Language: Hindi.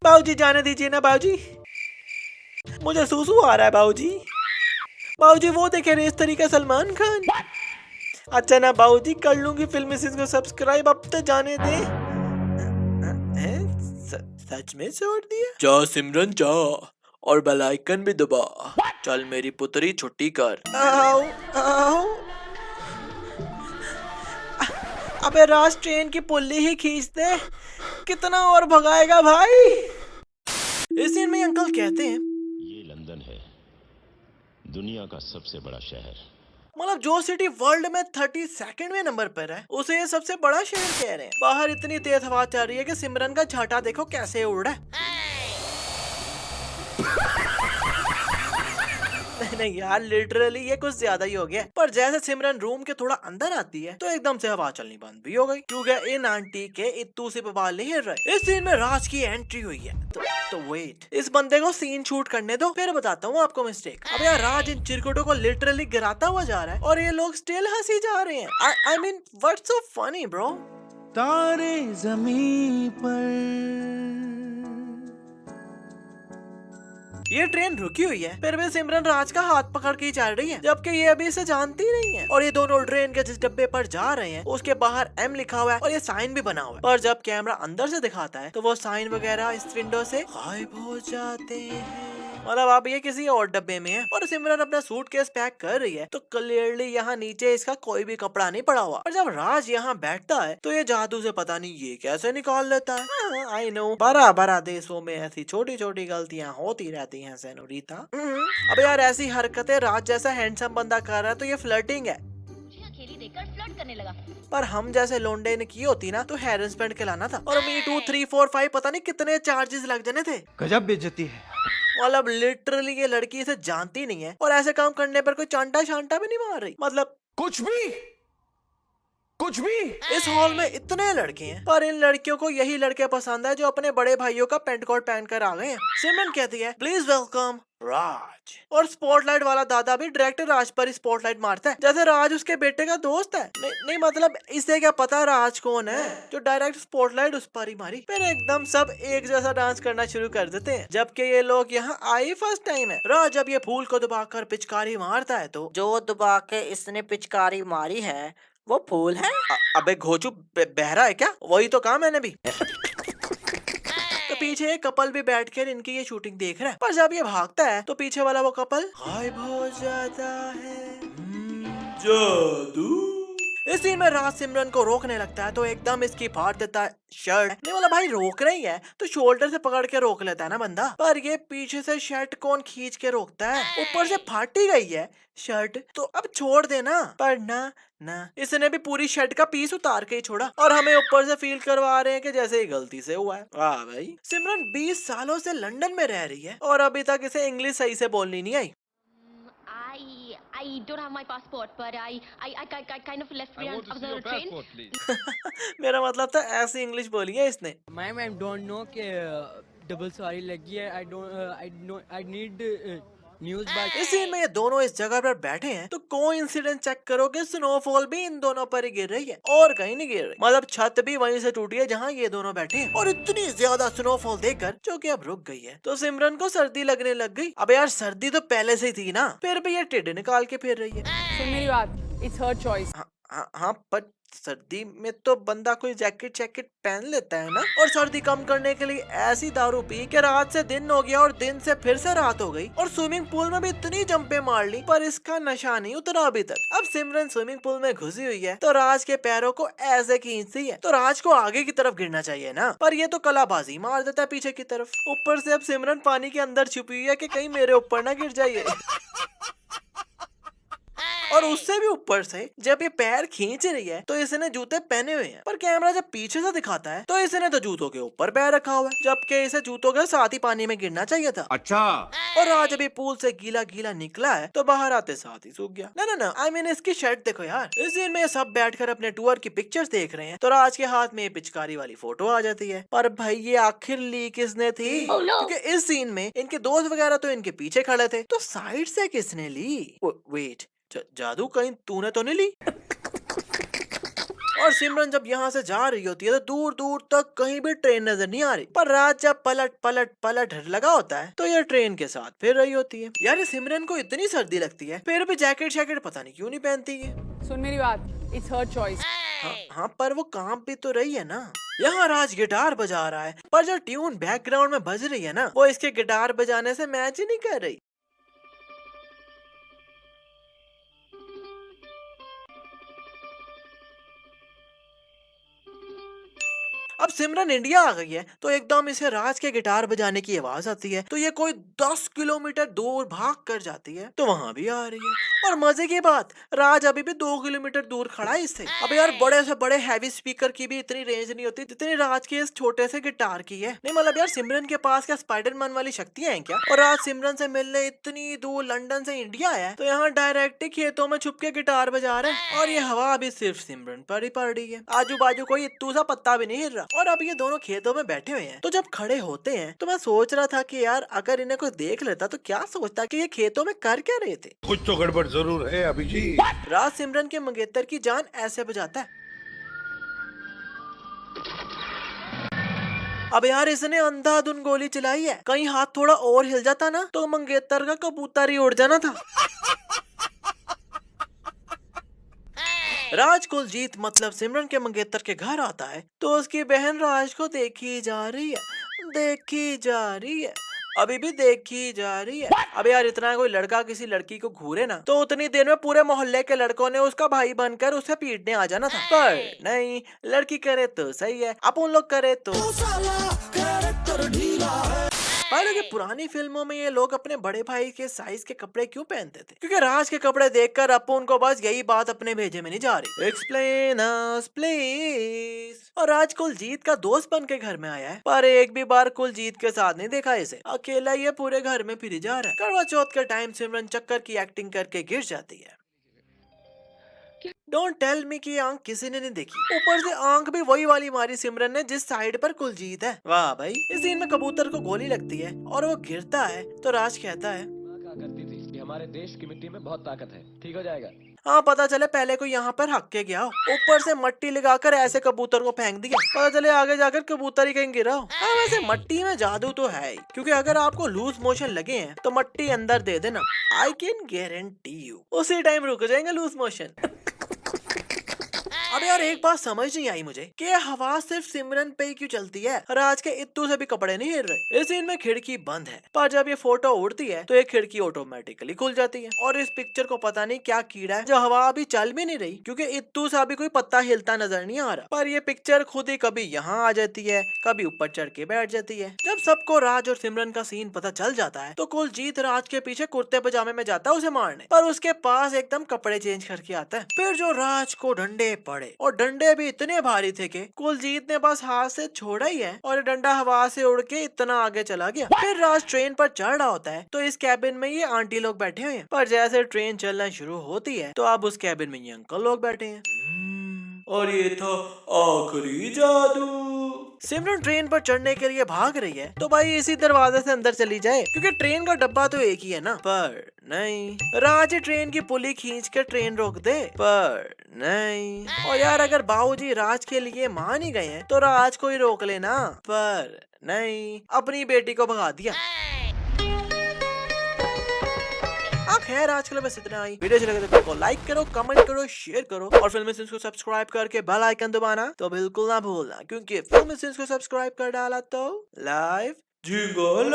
बाबूजी जाने दीजिए ना बाबूजी, मुझे सूसू आ रहा है बाबूजी। बाबूजी वो देखे रेस तरीका सलमान खान। अच्छा ना बाबूजी, कर लूंगी फिल्म इसी को सब्सक्राइब, अब तो जाने दे। सच में छोड़ दिया? जा सिमरन जा, और बेल आइकन भी दबा। चल मेरी पुत्री छुट्टी कर। आओ आओ। अबे राज ट्रेन की पुल्ली ही खींच दे, कितना और भगाएगा भाई। इस सीन में अंकल कहते हैं ये लंदन है, दुनिया का सबसे बड़ा शहर। मतलब जो सिटी वर्ल्ड में 32वें नंबर पर है उसे ये सबसे बड़ा शहर कह रहे हैं। बाहर इतनी तेज हवा चल रही है कि सिमरन का छाता देखो कैसे उड़ रहा है। नहीं यार, लिटरली ये कुछ ज्यादा ही हो गया। पर जैसे सिमरन रूम के थोड़ा अंदर आती है तो एकदम से हवा चलनी बंद भी हो गई, क्योंकि इन आंटी के इत्तू से बवाल नहीं हिल रहे। इस सीन में राज की एंट्री हुई है तो वेट, इस बंदे को सीन शूट करने दो, फिर बताता हूँ आपको मिस्टेक। अब यार राज इन चिरकुटों को लिटरली गिराता हुआ जा रहा है और ये लोग स्टिल हंसी जा रहे हैं। I mean what's so funny bro. तारे जमीन पर। ये ट्रेन रुकी हुई है, फिर भी सिमरन राज का हाथ पकड़ के ही चल रही है, जबकि ये अभी इसे जानती नहीं है। और ये दोनों ट्रेन के जिस डब्बे पर जा रहे हैं उसके बाहर M लिखा हुआ है और ये साइन भी बना हुआ है। पर जब कैमरा अंदर से दिखाता है तो वो साइन वगैरह इस विंडो से गायब हो जाते हैं। मतलब अब ये किसी और डब्बे में है और सिमरन अपना सूटकेस पैक कर रही है तो क्लियरली यहाँ नीचे इसका कोई भी कपड़ा नहीं पड़ा हुआ। और जब राज यहाँ बैठता है तो ये जादू से पता नहीं ये कैसे निकाल लेता है। आई नो, बड़ा बड़ा देशों में ऐसी छोटी छोटी गलतियाँ होती रहती हैं सेनोरिता। अब यार ऐसी हरकतें राज जैसा हैंडसम बंदा कर रहा है तो ये फ्लर्टिंग है। मुझे अकेली देखकर फ्लर्ट करने लगा। पर हम जैसे लोंडे ने की होती ना तो हैरेसमेंट कहलाना था और मी 2 3 4 5 पता नहीं कितने चार्जेस लग जाने थे। गजब बेइज्जती है। मतलब लिटरली ये लड़की इसे जानती नहीं है और ऐसे काम करने पर कोई चांटा शांटा भी नहीं मार रही। मतलब कुछ भी। इस हॉल में इतने लड़के हैं पर इन लड़कियों को यही लड़के पसंद है जो अपने बड़े भाइयों का पेंट कोट पहन कर आ गए हैं। सिमरन कहती है प्लीज वेलकम राज, और स्पॉटलाइट वाला दादा भी डायरेक्ट राज पर स्पॉटलाइट मारता है जैसे राज उसके बेटे का दोस्त है। नहीं मतलब इसे क्या पता राज कौन है जो डायरेक्ट स्पॉटलाइट उस पर ही मारी। फिर एकदम सब एक जैसा डांस करना शुरू कर देते हैं, जबकि ये लोग यहाँ आई फर्स्ट टाइम है। राज जब ये फूल को दबाकर पिचकारी मारता है तो जो दबा के इसने पिचकारी मारी है वो फूल है। अबे घोचू बहरा है क्या? वही तो कहा मैंने भी। तो पीछे एक कपल भी बैठकर इनकी ये शूटिंग देख रहा है, पर जब ये भागता है तो पीछे वाला वो कपल गायब हो जाता है। जादू। इस सीन में राज सिमरन को रोकने लगता है तो एकदम इसकी फाड़ देता है शर्ट। नहीं बोला भाई रोक रही है तो शोल्डर से पकड़ के रोक लेता है ना बंदा, पर ये पीछे से शर्ट कौन खींच के रोकता है? ऊपर से फाटी गई है शर्ट तो अब छोड़ देना, पर ना इसने भी पूरी शर्ट का पीस उतार के ही छोड़ा और हमें ऊपर से फील करवा रहे हैं कि जैसे ही गलती से हुआ है। वाह भाई, सिमरन 20 सालों से लंदन में रह रही है और अभी तक इसे इंग्लिश सही से बोलनी नहीं आई। I don't have my passport, but I kind of left behind of the train. मेरा मतलब था ऐसी इंग्लिश बोली है इसने। मैम आई डोंट नो कि डबल सॉरी लगी है। I need news back. इस सीन में ये दोनों इस जगह पर बैठे हैं तो कोइंसिडेंस चेक करो कि स्नोफॉल भी इन दोनों पर ही गिर रही है और कहीं नहीं गिर रही। मतलब छत भी वहीं से टूटी है जहाँ ये दोनों बैठे हैं। और इतनी ज्यादा स्नोफॉल देखकर जो कि अब रुक गई है तो सिमरन को सर्दी लगने लग गई। अब यार सर्दी तो पहले से ही थी ना, फिर भी ये टिड्डे निकाल के फिर रही है। सुन मेरी बात, इट्स हर चॉइस। हाँ पर सर्दी में तो बंदा कोई जैकेट पहन लेता है ना। और सर्दी कम करने के लिए ऐसी दारू पी के रात से दिन हो गया और दिन से फिर से रात हो गई और स्विमिंग पूल में भी इतनी जंपे मार ली पर इसका नशा नहीं उतरा अभी तक। अब सिमरन स्विमिंग पूल में घुसी हुई है तो राज के पैरों को ऐसे खींचती है तो राज को आगे की तरफ गिरना चाहिए ना, पर ये तो कलाबाजी मार देता है पीछे की तरफ। ऊपर से अब सिमरन पानी के अंदर छुपी हुई है कि कहीं मेरे ऊपर ना गिर जाइए। और उससे भी ऊपर से जब ये पैर खींच रही है तो इसने जूते पहने हुए हैं, पर कैमरा जब पीछे से दिखाता है तो इसने तो जूतों के ऊपर पैर रखा हुआ है, जबकि इसे जूतों के साथ ही पानी में गिरना चाहिए था। अच्छा। और आज अभी पूल से गीला गीला निकला है तो बाहर आते साथ ही सूख गया। ना आई मीन इसकी शर्ट देखो यार। इस दिन में सब बैठकर अपने टूर की पिक्चर्स देख रहे हैं तो राज के हाथ में पिचकारी वाली फोटो आ जाती है। पर भाई ये आखिर ली किसने थी? क्योंकि इस सीन में इनके दोस्त वगैरह तो इनके पीछे खड़े थे तो साइड से किसने ली? वेट, जादू कहीं तूने तो नहीं ली? और सिमरन जब यहाँ से जा रही होती है तो दूर दूर तक कहीं भी ट्रेन नजर नहीं आ रही, पर राज जब पलट पलट पलट लगा होता है तो ये ट्रेन के साथ फिर रही होती है। यार सिमरन को इतनी सर्दी लगती है फिर भी जैकेट शैकेट पता नहीं क्यों नहीं पहनती है। सुन मेरी बात, इट्स हर चॉइस। हाँ पर वो काम भी तो रही है ना। यहाँ राज गिटार बजा रहा है पर जो ट्यून बैकग्राउंड में बज रही है ना वो इसके गिटार बजाने से मैच ही नहीं कर रही। अब सिमरन इंडिया आ गई है तो एकदम इसे राज के गिटार बजाने की आवाज आती है तो ये कोई 10 किलोमीटर दूर भाग कर जाती है तो वहाँ भी आ रही है। और मजे की बात, राज अभी भी 2 किलोमीटर दूर खड़ा है इससे। अब यार बड़े से बड़े हैवी स्पीकर की भी इतनी रेंज नहीं होती जितनी राज के इस छोटे से गिटार की है। नहीं मतलब यार सिमरन के पास क्या स्पाइडरमैन वाली शक्तियां हैं क्या? और राज सिमरन से मिलने इतनी दूर लंदन से इंडिया आया है तो यहाँ डायरेक्ट ही खेतों में छुप के गिटार बजा रहे हैं और ये हवा अभी सिर्फ सिमरन पर ही पड़ रही है। आजू बाजू कोई इत्तू सा पत्ता भी नहीं हिल रहा और अब ये दोनों खेतों में बैठे हुए हैं। तो जब खड़े होते हैं तो मैं सोच रहा था कि यार अगर इन्हें कोई देख लेता तो क्या सोचता कि ये खेतों में कर क्या रहे थे। कुछ तो गड़बड़ जरूर है अभी जी। राज सिमरन के मंगेतर की जान ऐसे बजाता है। अब यार इसने अंधाधुन गोली चलाई है, कहीं हाथ थोड़ा और हिल जाता ना तो मंगेतर का कबूतर ही उड़ जाना था। राज कुलजीत मतलब सिमरन के मंगेतर के घर आता है तो उसकी बहन राज को देखी जा रही है, अभी भी देखी जा रही है। अब यार इतना कोई लड़का किसी लड़की को घूरे ना तो उतनी देर में पूरे मोहल्ले के लड़कों ने उसका भाई बनकर उसे पीटने आ जाना था, पर नहीं, लड़की करे तो सही है, अपन लोग करे तो पहले की पुरानी फिल्मों में ये लोग अपने बड़े भाई के साइज के कपड़े क्यों पहनते थे? क्योंकि राज के कपड़े देखकर अपुन को बस यही बात अपने भेजे में नहीं जा रही। Explain us please. और राज कुलजीत का दोस्त बन के घर में आया है पर एक भी बार कुलजीत के साथ नहीं देखा इसे, अकेला ये पूरे घर में फिर जा रहा है। करवा चौथ के टाइम सिमरन चक्कर की एक्टिंग करके गिर जाती है। डोंट टेल मी कि आंख किसी ने नहीं देखी, ऊपर से आंख भी वही वाली मारी सिमरन ने जिस साइड पर कुलजीत है। वाह भाई। इस सीन में कबूतर को गोली लगती है और वो गिरता है तो राज कहता है कहा करती थी कि हमारे देश की मिट्टी में बहुत ताकत है, ठीक हो जाएगा। हाँ पता चले पहले को यहाँ पर हक के गया हो, ऊपर से मट्टी लगाकर ऐसे कबूतर को फेंक दिया, पता चले आगे जाकर कबूतर ही कहीं गिरा हो। हाँ वैसे मट्टी में जादू तो है ही, क्योंकि अगर आपको लूज मोशन लगे हैं तो मट्टी अंदर दे देना, आई कैन गारंटी यू उसी टाइम रुक जाएंगे लूज मोशन। अब यार एक बात समझ नहीं आई मुझे कि हवा सिर्फ सिमरन पे ही क्यों चलती है, राज के इत्तू से भी कपड़े नहीं हिल रहे। इस सीन में खिड़की बंद है पर जब ये फोटो उड़ती है तो ये खिड़की ऑटोमेटिकली खुल जाती है और इस पिक्चर को पता नहीं क्या कीड़ा है जो हवा अभी चल भी नहीं रही, क्योंकि इत्तू सा भी कोई पत्ता हिलता नजर नहीं आ रहा, पर ये पिक्चर खुद ही कभी यहाँ आ जाती है कभी ऊपर चढ़ के बैठ जाती है। जब सबको राज और सिमरन का सीन पता चल जाता है तो कुलजीत राज के पीछे कुर्ते पजामे में जाता है उसे मारने, पर उसके पास एकदम कपड़े चेंज करके आता है। फिर जो राज को डंडे पड़े और डंडे भी इतने भारी थे कि कुलजीत ने बस हाथ से छोड़ा ही है और डंडा हवा से उड़ के इतना आगे चला गया। फिर राज ट्रेन पर चढ़ रहा होता है तो इस कैबिन में ये आंटी लोग बैठे हुए हैं, पर जैसे ट्रेन चलना शुरू होती है तो अब उस कैबिन में ये अंकल लोग बैठे हैं। और ये था आखिरी जादू। सिमरन ट्रेन पर चढ़ने के लिए भाग रही है तो भाई इसी दरवाजे से अंदर चली जाए, क्योंकि ट्रेन का डब्बा तो एक ही है ना, पर नहीं, राज ट्रेन की पुली खींच के ट्रेन रोक दे, पर नहीं। और यार अगर बाबूजी राज के लिए मान ही गए हैं तो राज को ही रोक लेना, पर नहीं, अपनी बेटी को भगा दिया। खैर आज के लिए बस इतना ही। वीडियो अच्छी लगे तो वीडियो को लाइक करो, कमेंट करो, शेयर करो और फिल्मी सीन्स को सब्सक्राइब करके बेल आइकन दबाना तो बिल्कुल ना भूलना, क्योंकि फिल्मी सीन्स को सब्सक्राइब कर डाला तो लाइव जिंगल